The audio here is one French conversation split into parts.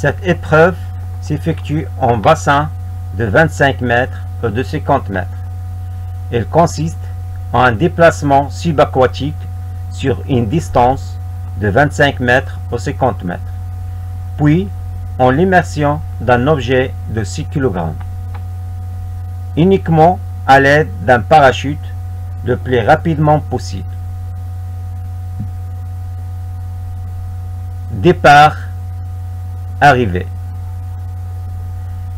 Cette épreuve s'effectue en bassin de 25 mètres ou de 50 mètres. Elle consiste en un déplacement subaquatique sur une distance de 25 mètres ou 50 mètres, puis en l'immersion d'un objet de 6 kg, uniquement à l'aide d'un parachute le plus rapidement possible. Départ, arrivée.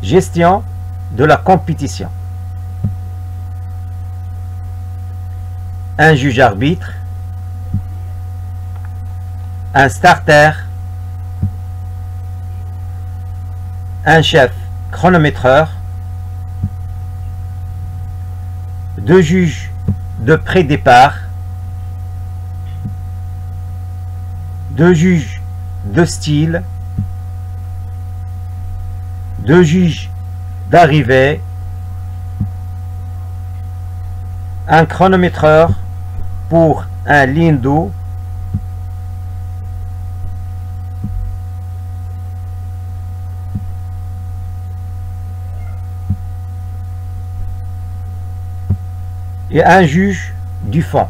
Gestion de la compétition. Un juge arbitre, un starter, un chef chronométreur, deux juges de pré-départ, deux juges de style, deux juges d'arrivée, un chronométreur pour un ligne d'eau, et un juge du fond.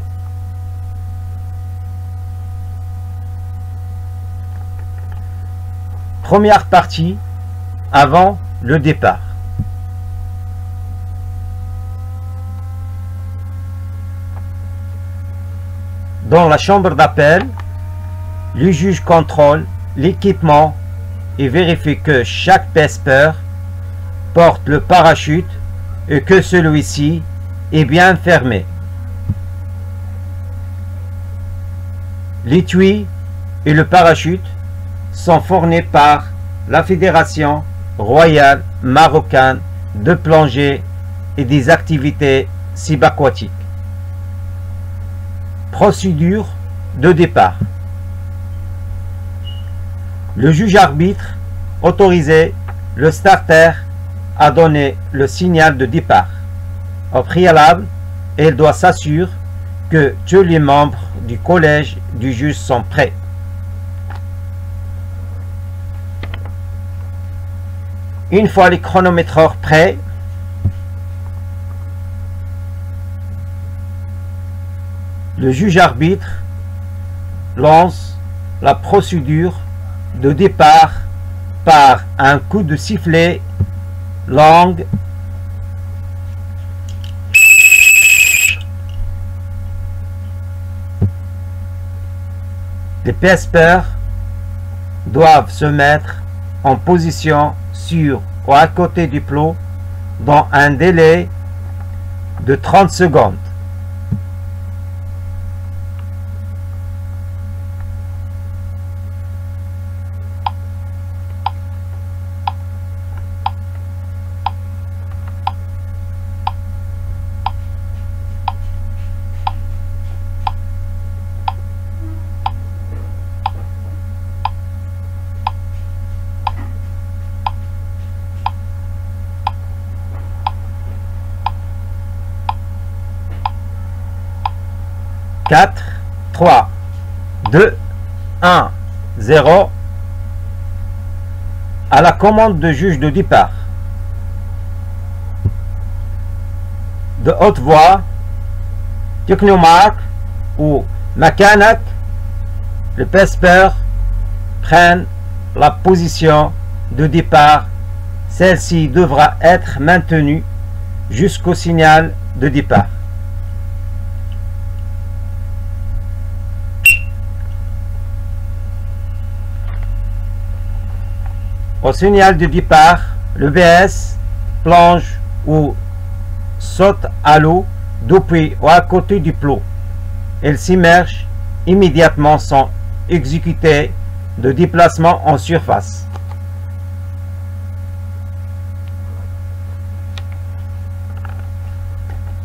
Première partie avant le départ. Dans la chambre d'appel, le juge contrôle l'équipement et vérifie que chaque pespeur porte le parachute et que celui-ci est bien fermé. L'étui et le parachute sont fournis par la Fédération royale marocaine de plongée et des activités subaquatiques. Procédure de départ. Le juge arbitre autorisait le starter à donner le signal de départ. Au préalable, il doit s'assurer que tous les membres du collège du juge sont prêts. Une fois les chronométreurs prêts, le juge arbitre lance la procédure de départ par un coup de sifflet langue Les pespeurs doivent se mettre en position sur ou à côté du plot dans un délai de 30 secondes. Quatre, 3, 2, 1, 0. À la commande de juge de départ. De haute voix, technomarque ou makanak, les pespeurs prennent la position de départ. Celle-ci devra être maintenue jusqu'au signal de départ. Au signal de départ, le BS plonge ou saute à l'eau depuis ou à côté du plot. Il s'immerge immédiatement sans exécuter de déplacement en surface.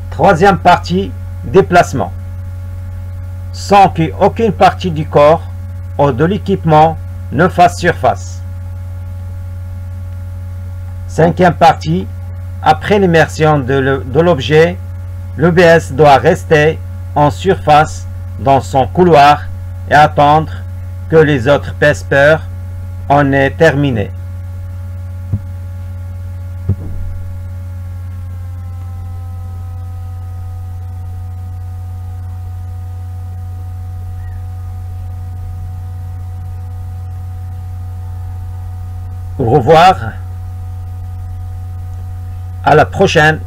Troisième partie, déplacement. Sans qu'aucune partie du corps ou de l'équipement ne fasse surface. Cinquième partie, après l'immersion de l'objet, l'EBS doit rester en surface dans son couloir et attendre que les autres pespeurs en aient terminé. Au revoir. À la prochaine.